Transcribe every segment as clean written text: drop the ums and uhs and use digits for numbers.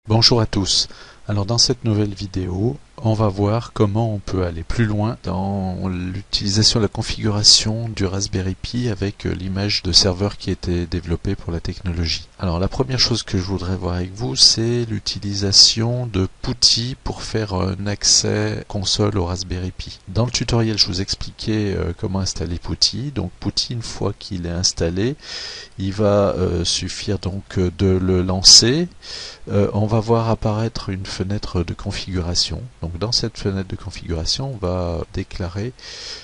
Bonjour à tous. Alors dans cette nouvelle vidéo, on va voir comment on peut aller plus loin dans l'utilisation de la configuration du Raspberry Pi avec l'image de serveur qui a été développée pour la technologie. Alors la première chose que je voudrais voir avec vous, c'est l'utilisation de PuTTY pour faire un accès console au Raspberry Pi. Dans le tutoriel, je vous expliquais comment installer PuTTY. Donc PuTTY, une fois qu'il est installé, il va suffire donc de le lancer. On va voir apparaître une fenêtre de configuration. Donc dans cette fenêtre de configuration, on va déclarer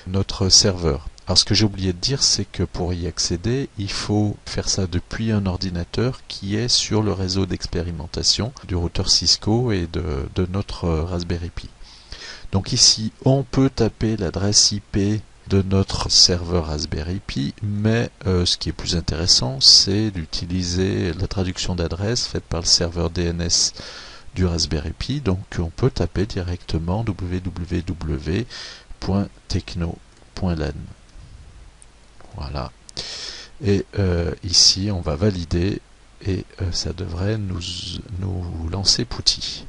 notre serveur. Alors ce que j'ai oublié de dire, c'est que pour y accéder, il faut faire ça depuis un ordinateur qui est sur le réseau d'expérimentation du routeur Cisco et de notre Raspberry Pi. Donc ici, on peut taper l'adresse IP de notre serveur Raspberry Pi, mais ce qui est plus intéressant, c'est d'utiliser la traduction d'adresse faite par le serveur DNS du Raspberry Pi. Donc on peut taper directement www.techno.lan. Voilà. Et ici, on va valider et ça devrait nous lancer PuTTY.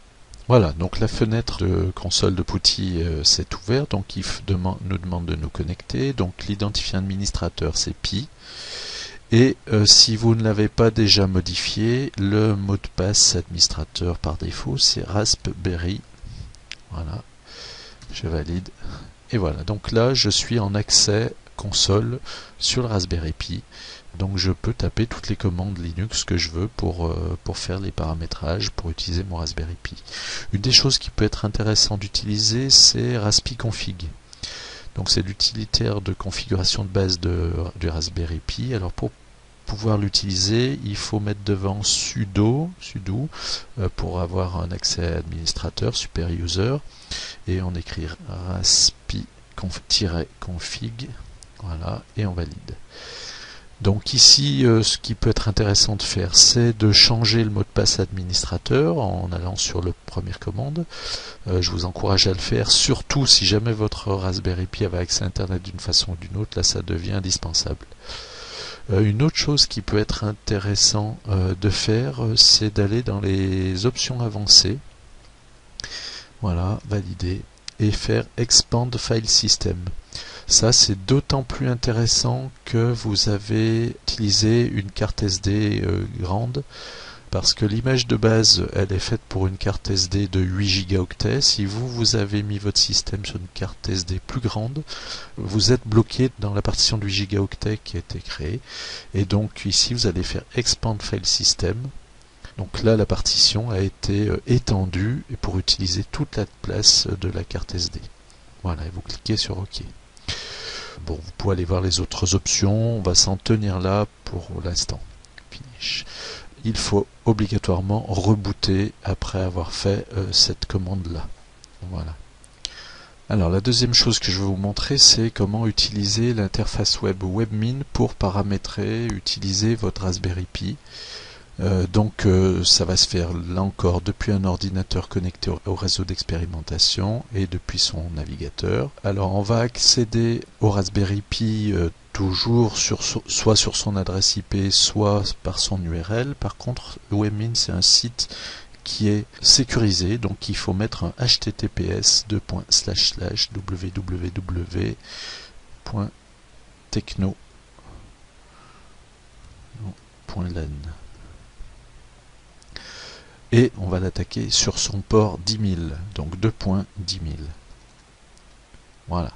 Voilà, donc la fenêtre de console de PuTTY s'est ouverte, donc il nous demande de nous connecter. Donc l'identifiant administrateur c'est Pi. Et si vous ne l'avez pas déjà modifié, le mot de passe administrateur par défaut c'est Raspberry. Voilà, je valide. Et voilà, donc là je suis en accès console sur le Raspberry Pi. Donc je peux taper toutes les commandes Linux que je veux pour faire les paramétrages, pour utiliser mon Raspberry Pi. Une des choses qui peut être intéressant d'utiliser, c'est raspiconfig. Donc c'est l'utilitaire de configuration de base du Raspberry Pi. Alors pour pouvoir l'utiliser, il faut mettre devant sudo pour avoir un accès administrateur, super user, et on écrit raspi-config, voilà, et on valide. Donc ici, ce qui peut être intéressant de faire, c'est de changer le mot de passe administrateur en allant sur la première commande. Je vous encourage à le faire, surtout si jamais votre Raspberry Pi avait accès à Internet d'une façon ou d'une autre, là ça devient indispensable. Une autre chose qui peut être intéressant de faire, c'est d'aller dans les options avancées. Voilà, valider, et faire Expand File System. Ça, c'est d'autant plus intéressant que vous avez utilisé une carte SD grande, parce que l'image de base, elle est faite pour une carte SD de 8 Go. Si vous avez mis votre système sur une carte SD plus grande, vous êtes bloqué dans la partition de 8 Go qui a été créée. Et donc ici, vous allez faire Expand File System. Donc là, la partition a été étendue pour utiliser toute la place de la carte SD. Voilà, et vous cliquez sur OK. Bon, vous pouvez aller voir les autres options, on va s'en tenir là pour l'instant. Finish. Il faut obligatoirement rebooter après avoir fait cette commande-là. Voilà. Alors la deuxième chose que je vais vous montrer, c'est comment utiliser l'interface web WebMin pour paramétrer, utiliser votre Raspberry Pi. Donc ça va se faire là encore depuis un ordinateur connecté au réseau d'expérimentation et depuis son navigateur. Alors on va accéder au Raspberry Pi toujours soit sur son adresse IP, soit par son URL. Par contre, WebMin c'est un site qui est sécurisé, donc il faut mettre un https://www.techno.lan. Et on va l'attaquer sur son port 10 000, donc 2.10 000. Voilà.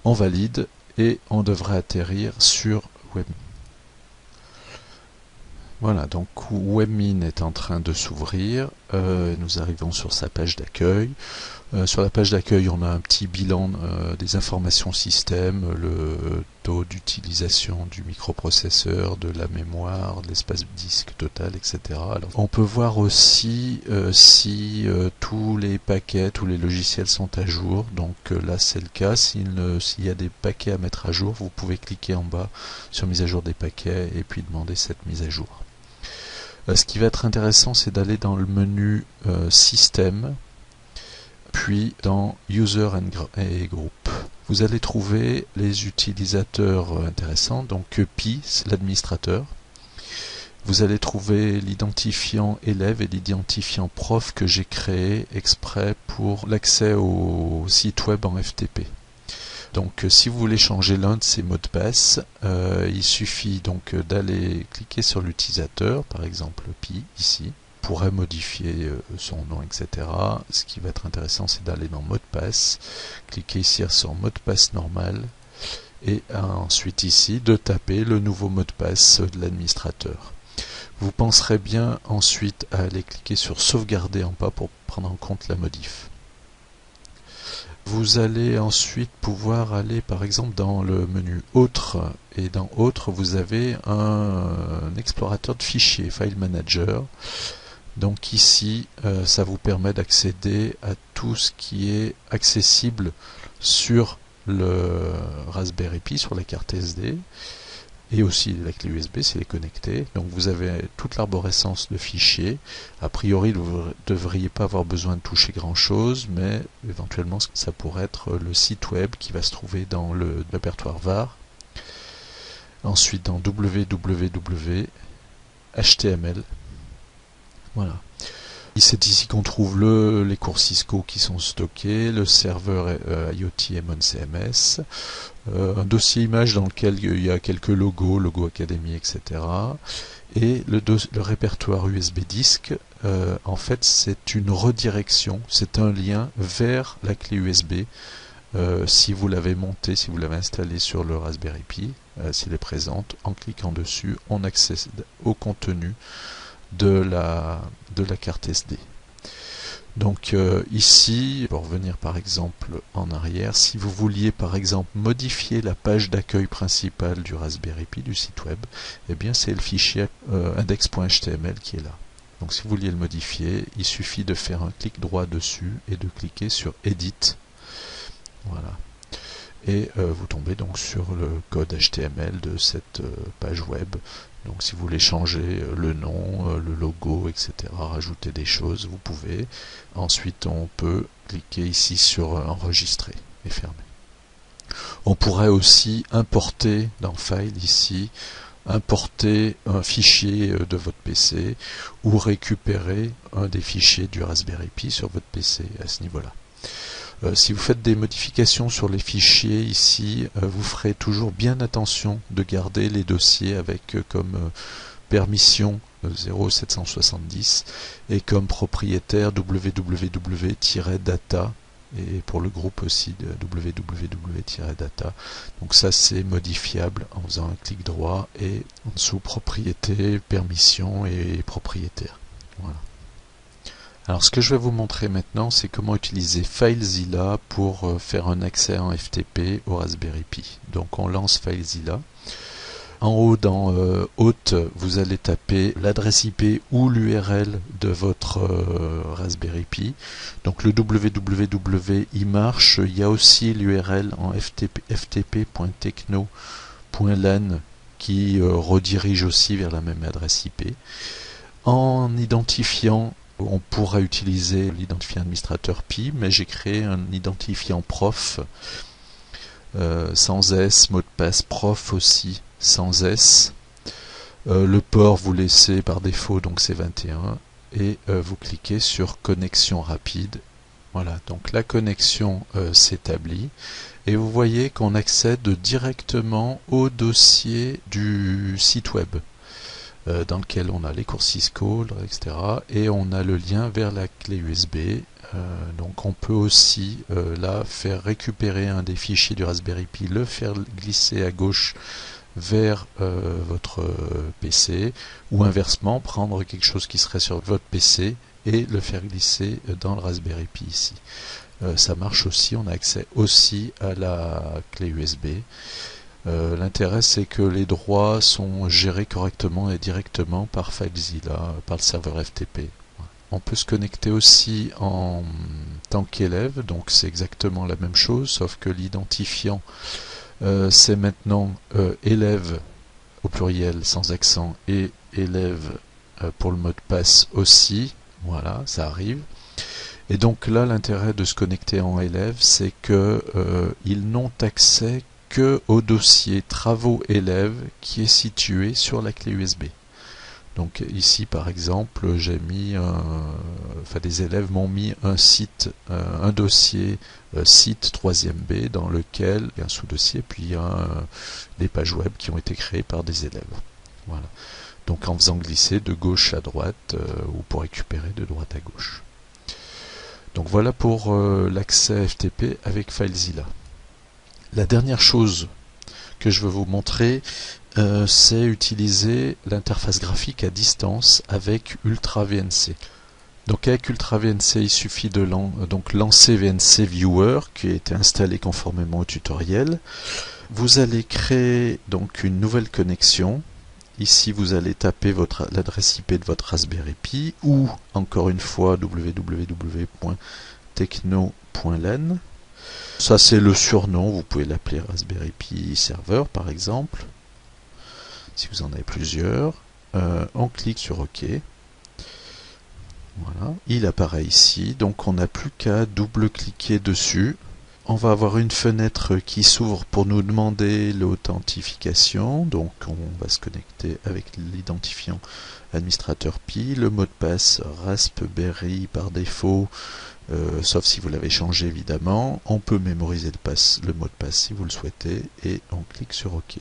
On valide et on devrait atterrir sur WebMin. Voilà, donc WebMin est en train de s'ouvrir. Nous arrivons sur sa page d'accueil. Sur la page d'accueil, on a un petit bilan des informations système, le taux d'utilisation du microprocesseur, de la mémoire, de l'espace disque total, etc. Alors, on peut voir aussi si tous les paquets, tous les logiciels sont à jour. Donc là, c'est le cas. S'il y a des paquets à mettre à jour, vous pouvez cliquer en bas sur mise à jour des paquets et puis demander cette mise à jour. Ce qui va être intéressant, c'est d'aller dans le menu Système, puis dans User et Group. Vous allez trouver les utilisateurs intéressants, donc Pi, c'est l'administrateur. vous allez trouver l'identifiant élève et l'identifiant prof que j'ai créé exprès pour l'accès au site web en FTP. Donc si vous voulez changer l'un de ces mots de passe, il suffit donc d'aller cliquer sur l'utilisateur, par exemple Pi ici, on pourrait modifier son nom, etc. Ce qui va être intéressant, c'est d'aller dans mot de passe, cliquer ici sur mot de passe normal, et ensuite ici de taper le nouveau mot de passe de l'administrateur. Vous penserez bien ensuite à aller cliquer sur sauvegarder en pas pour prendre en compte la modif. Vous allez ensuite pouvoir aller par exemple dans le menu Autres, et dans Autres vous avez un explorateur de fichiers, File Manager. Donc ici ça vous permet d'accéder à tout ce qui est accessible sur le Raspberry Pi, sur la carte SD, et aussi la clé USB s'il est connecté. Donc vous avez toute l'arborescence de fichiers. A priori vous ne devriez pas avoir besoin de toucher grand chose, mais éventuellement ça pourrait être le site web qui va se trouver dans le répertoire var. Ensuite dans www, HTML. Voilà. C'est ici qu'on trouve les cours Cisco qui sont stockés, le serveur IoT et MonCMS, un dossier image dans lequel il y a quelques logos, logo Academy, etc. Et le répertoire USB disque, en fait c'est une redirection, c'est un lien vers la clé USB. Si vous l'avez monté, si vous l'avez installé sur le Raspberry Pi, s'il est présente, en cliquant dessus, on accède au contenu de la carte SD. Donc ici, pour revenir par exemple en arrière, si vous vouliez par exemple modifier la page d'accueil principale du Raspberry Pi, du site web, eh bien c'est le fichier index.html qui est là. Donc si vous vouliez le modifier, il suffit de faire un clic droit dessus et de cliquer sur Edit. Voilà. Et vous tombez donc sur le code HTML de cette page web. Donc si vous voulez changer le nom, le logo, etc., rajouter des choses, vous pouvez. Ensuite on peut cliquer ici sur enregistrer et fermer. On pourrait aussi importer dans File ici, importer un fichier de votre PC ou récupérer un des fichiers du Raspberry Pi sur votre PC à ce niveau-là. Si vous faites des modifications sur les fichiers ici, vous ferez toujours bien attention de garder les dossiers avec comme permission 0.770 et comme propriétaire www-data, et pour le groupe aussi de www-data. Donc ça c'est modifiable en faisant un clic droit et en dessous propriété, permission et propriétaire. Voilà. Alors ce que je vais vous montrer maintenant, c'est comment utiliser FileZilla pour faire un accès en FTP au Raspberry Pi. Donc on lance FileZilla. En haut dans Hôte, vous allez taper l'adresse IP ou l'URL de votre Raspberry Pi. Donc le www il marche. Il y a aussi l'URL en ftp.techno.lan qui redirige aussi vers la même adresse IP. En identifiant, on pourra utiliser l'identifiant administrateur Pi, mais j'ai créé un identifiant prof sans S, mot de passe prof aussi sans S. Le port vous laissez par défaut, donc c'est 21, et vous cliquez sur connexion rapide. Voilà, donc la connexion s'établit et vous voyez qu'on accède directement au dossier du site web dans lequel on a les cours Cisco, etc. Et on a le lien vers la clé USB. Donc on peut aussi là faire récupérer un des fichiers du Raspberry Pi, le faire glisser à gauche vers votre PC, ou inversement prendre quelque chose qui serait sur votre PC et le faire glisser dans le Raspberry Pi ici. Ça marche aussi, on a accès aussi à la clé USB. L'intérêt c'est que les droits sont gérés correctement et directement par FileZilla, par le serveur FTP. On peut se connecter aussi en tant qu'élève, donc c'est exactement la même chose, sauf que l'identifiant c'est maintenant élève au pluriel sans accent et élève pour le mot de passe aussi. Voilà, ça arrive. Et donc là, l'intérêt de se connecter en élève, c'est que ils n'ont accès que au dossier travaux élèves qui est situé sur la clé USB. Donc ici par exemple j'ai mis, des élèves m'ont mis un dossier site 3e B dans lequel il y a un sous-dossier, puis il y a des pages web qui ont été créées par des élèves. Voilà. Donc en faisant glisser de gauche à droite ou pour récupérer de droite à gauche. Donc voilà pour l'accès FTP avec FileZilla. La dernière chose que je veux vous montrer, c'est utiliser l'interface graphique à distance avec Ultra VNC. Donc avec Ultra VNC, il suffit de lancer VNC Viewer qui a été installé conformément au tutoriel. Vous allez créer donc une nouvelle connexion. Ici, vous allez taper l'adresse IP de votre Raspberry Pi ou, encore une fois, www.techno.len. Ça, c'est le surnom. Vous pouvez l'appeler Raspberry Pi Server, par exemple, si vous en avez plusieurs. On clique sur OK. Voilà. Il apparaît ici. Donc, on n'a plus qu'à double-cliquer dessus. On va avoir une fenêtre qui s'ouvre pour nous demander l'authentification. Donc on va se connecter avec l'identifiant administrateur Pi, le mot de passe Raspberry par défaut, sauf si vous l'avez changé évidemment. On peut mémoriser le mot de passe si vous le souhaitez et on clique sur OK.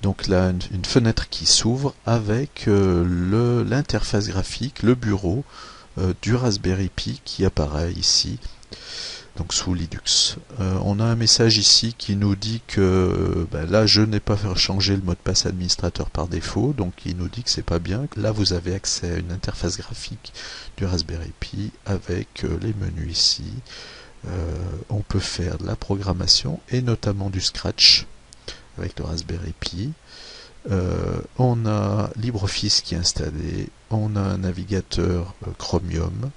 Donc là, une fenêtre qui s'ouvre avec l'interface graphique, le bureau du Raspberry Pi qui apparaît ici. Donc sous Linux. On a un message ici qui nous dit que là je n'ai pas changé le mot de passe administrateur par défaut, donc il nous dit que c'est pas bien. Là vous avez accès à une interface graphique du Raspberry Pi avec les menus ici. On peut faire de la programmation et notamment du Scratch avec le Raspberry Pi. On a LibreOffice qui est installé, on a un navigateur Chromium.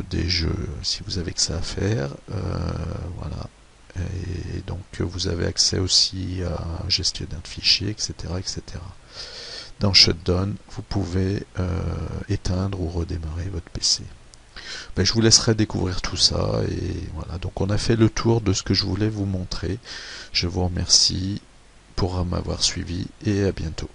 Des jeux si vous avez que ça à faire, voilà, et donc vous avez accès aussi à un gestionnaire de fichiers, etc., etc. Dans Shutdown, vous pouvez éteindre ou redémarrer votre PC. Je vous laisserai découvrir tout ça, et voilà, donc on a fait le tour de ce que je voulais vous montrer. Je vous remercie pour m'avoir suivi et à bientôt.